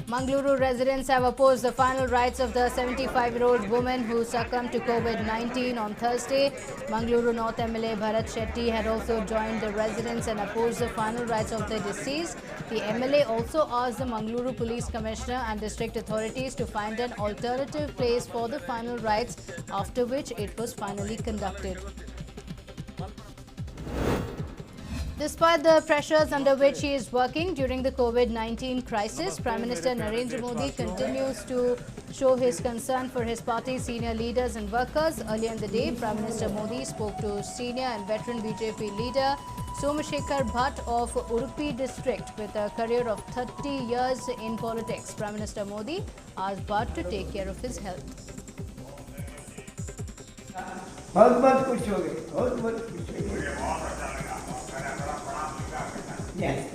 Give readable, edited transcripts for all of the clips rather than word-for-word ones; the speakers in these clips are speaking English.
Mangaluru residents have opposed the final rights of the 75-year-old woman who succumbed to COVID-19 on Thursday. Mangaluru North MLA Bharat Shetty had also joined the residents and opposed the final rights of the deceased. The MLA also asked the Mangaluru Police Commissioner and district authorities to find an alternative place for the final rites, after which it was finally conducted. Despite the pressures under which he is working during the COVID-19 crisis, Prime Minister Narendra Modi continues to show his concern for his party's senior leaders and workers. Earlier in the day, Prime Minister Modi spoke to senior and veteran BJP leader Somashekar Bhatt of Udupi district. With a career of 30 years in politics, Prime Minister Modi asked Bhatt to take care of his health. बहुत खुश हो गए, बहुत खुश हो गए। Yes.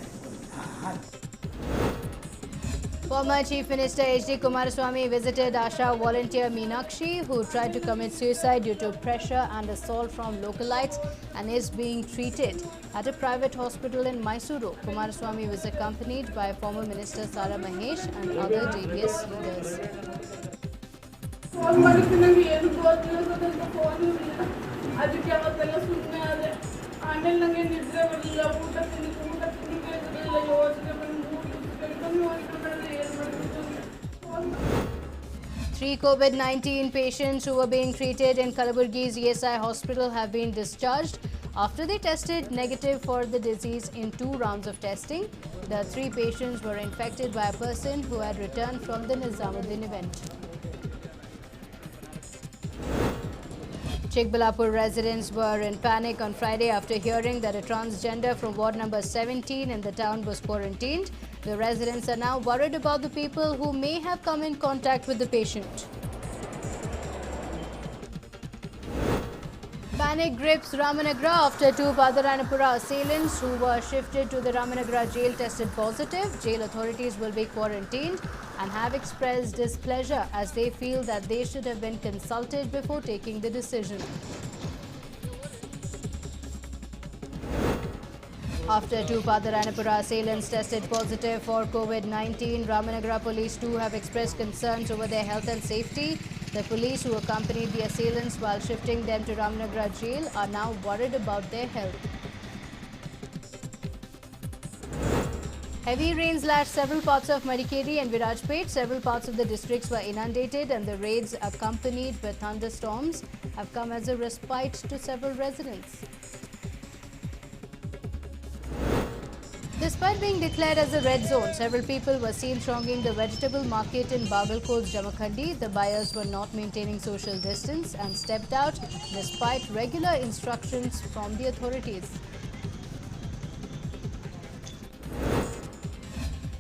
Former Chief Minister H.D. Kumaraswamy visited Asha volunteer Meenakshi, who tried to commit suicide due to pressure and assault from localites and is being treated at a private hospital in Mysuru. Kumaraswamy was accompanied by former Minister Sara Mahesh and other JDS leaders. Three COVID-19 patients who were being treated in Kalaburgi's ESI hospital have been discharged after they tested negative for the disease in 2 rounds of testing. The 3 patients were infected by a person who had returned from the Nizamuddin event. Chikbalapur residents were in panic on Friday after hearing that a transgender from ward number 17 in the town was quarantined. The residents are now worried about the people who may have come in contact with the patient. Panic grips Ramanagara after 2 Badaranapura assailants who were shifted to the Ramanagara jail tested positive. Jail authorities will be quarantined and have expressed displeasure as they feel that they should have been consulted before taking the decision. After 2 Badaranapura assailants tested positive for COVID-19, Ramanagara police too have expressed concerns over their health and safety. The police who accompanied the assailants while shifting them to Ramanagara jail are now worried about their health. Heavy rains lashed several parts of Madikeri and Virajpet. Several parts of the districts were inundated, and the raids, accompanied with thunderstorms, have come as a respite to several residents. Despite being declared as a red zone, several people were seen thronging the vegetable market in Bagalkot's Jamakhandi. The buyers were not maintaining social distance and stepped out despite regular instructions from the authorities.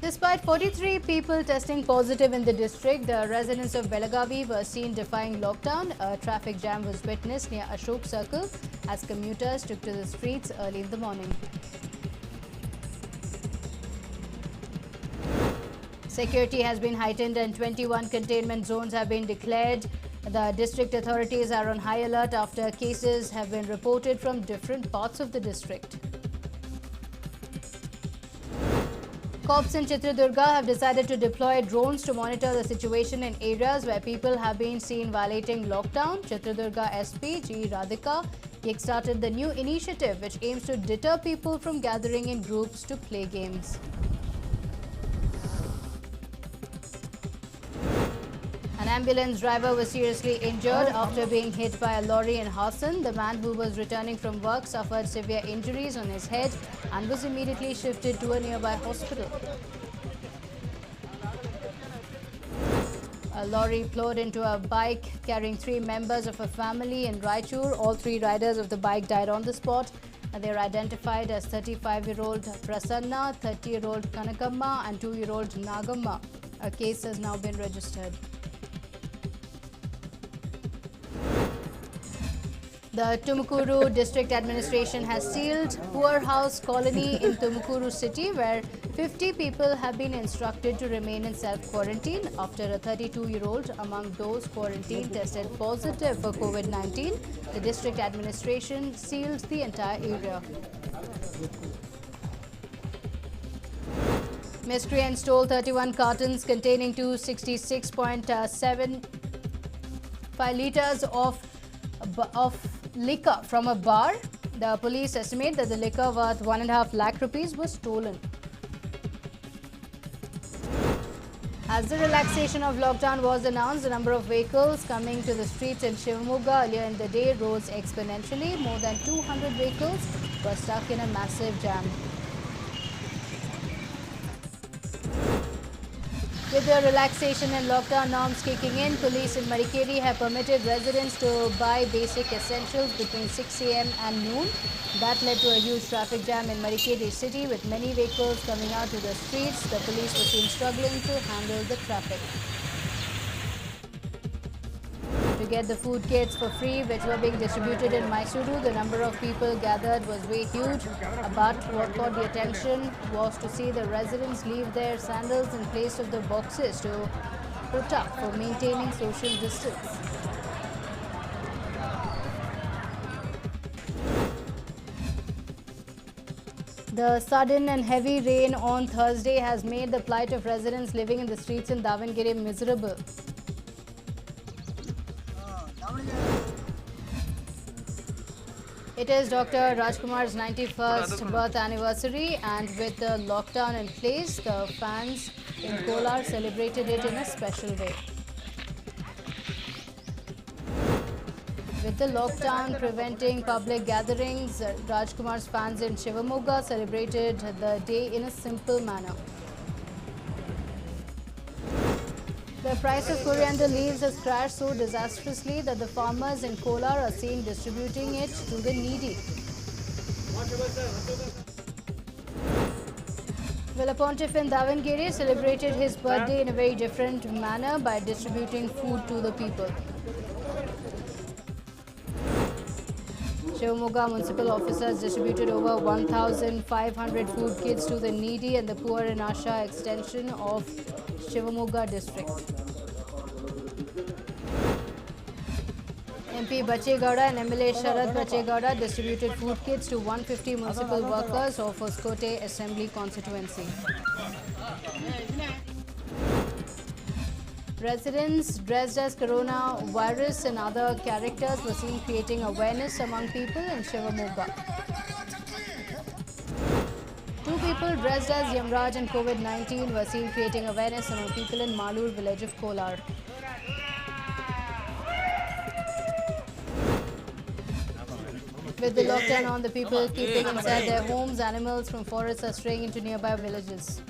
Despite 43 people testing positive in the district, the residents of Belagavi were seen defying lockdown. A traffic jam was witnessed near Ashok Circle as commuters took to the streets early in the morning. Security has been heightened and 21 containment zones have been declared. The district authorities are on high alert after cases have been reported from different parts of the district. Cops in Chitradurga have decided to deploy drones to monitor the situation in areas where people have been seen violating lockdown. Chitradurga SP G. Radhika kick-started the new initiative which aims to deter people from gathering in groups to play games. An ambulance driver was seriously injured after being hit by a lorry in Hassan. The man who was returning from work suffered severe injuries on his head and was immediately shifted to a nearby hospital. A lorry plowed into a bike carrying 3 members of a family in Raichur. All 3 riders of the bike died on the spot. They are identified as 35-year-old Prasanna, 30-year-old Kanakamma and 2-year-old Nagamma. A case has now been registered. The Tumukuru District Administration has sealed Poor House Colony in Tumukuru city, where 50 people have been instructed to remain in self-quarantine after a 32-year-old among those quarantined tested positive for COVID-19. The district administration sealed the entire area. Miscreants stole 31 cartons containing 266.75 liters of liquor from a bar. The police estimate that the liquor worth 1.5 lakh rupees was stolen. As the relaxation of lockdown was announced, the number of vehicles coming to the streets in Shivamogga earlier in the day rose exponentially. More than 200 vehicles were stuck in a massive jam. With the relaxation and lockdown norms kicking in, police in Madikeri have permitted residents to buy basic essentials between 6 a.m. and noon. That led to a huge traffic jam in Madikeri city with many vehicles coming out to the streets. The police were seen struggling to handle the traffic. To get the food kits for free which were being distributed in Mysuru, the number of people gathered was way huge. But what caught the attention was to see the residents leave their sandals in place of the boxes to put up for maintaining social distance. The sudden and heavy rain on Thursday has made the plight of residents living in the streets in Davangere miserable. It is Dr. Rajkumar's 91st birth anniversary, and with the lockdown in place, the fans in Kolar celebrated it in a special way. With the lockdown preventing public gatherings, Rajkumar's fans in Shivamogga celebrated the day in a simple manner. The price of coriander leaves has crashed so disastrously that the farmers in Kolar are seen distributing it to the needy. Well, a pontiff in Davangere celebrated his birthday in a very different manner by distributing food to the people. Shivamogga municipal officers distributed over 1,500 food kits to the needy and the poor in Asha extension of Shivamogga district. MP Bachegowda and MLA Sharad Bachegowda distributed food kits to 150 municipal workers of Hoskote Assembly constituency. Residents dressed as coronavirus and other characters were seen creating awareness among people in Shivamogga. Two people dressed as Yamraj and COVID-19 were seen creating awareness among people in Malur village of Kolar. With the lockdown on, the people keeping inside their homes, animals from forests are straying into nearby villages.